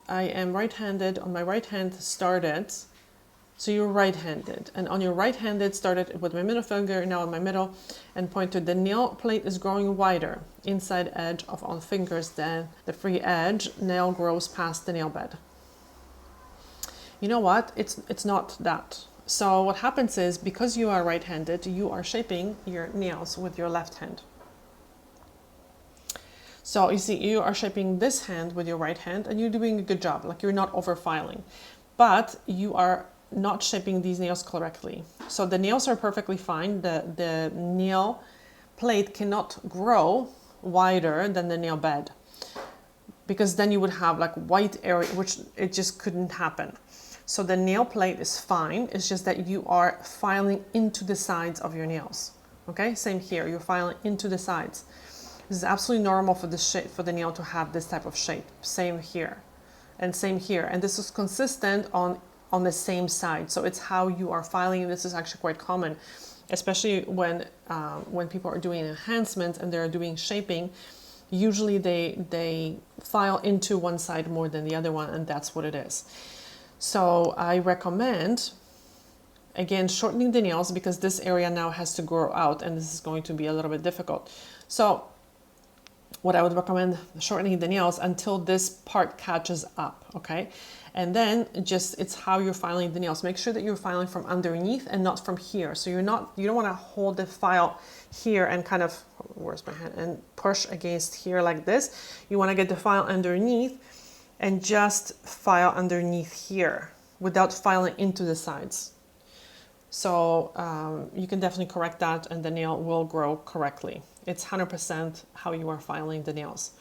I am right-handed. On my right hand started, so you're right-handed, and on your right-handed started with my middle finger, now on my middle, and pointed. The nail plate is growing wider, inside edge of on fingers, then the free edge, nail grows past the nail bed. You know what? It's not that. So what happens is, because you are right-handed, you are shaping your nails with your left hand. So you see, you are shaping this hand with your right hand, and you're doing a good job. Like, you're not over-filing, but you are not shaping these nails correctly. So the nails are perfectly fine. The nail plate cannot grow wider than the nail bed, because then you would have like white area, which it just couldn't happen. So the nail plate is fine. It's just that you are filing into the sides of your nails. Okay, same here. You're filing into the sides. This is absolutely normal for the shape, for the nail to have this type of shape. Same here, and same here. And this is consistent on the same side. So it's how you are filing. This is actually quite common, especially when people are doing enhancements and they're doing shaping. Usually they file into one side more than the other one, and that's what it is. So I recommend, again, shortening the nails, because this area now has to grow out, and this is going to be a little bit difficult. So what I would recommend, shortening the nails until this part catches up, okay? And then just, it's how you're filing the nails. Make sure that you're filing from underneath and not from here. So you don't want to hold the file here and kind of, where's my hand, and push against here like this. You want to get the file underneath and just file underneath here without filing into the sides. So you can definitely correct that, and the nail will grow correctly. It's 100% how you are filing the nails.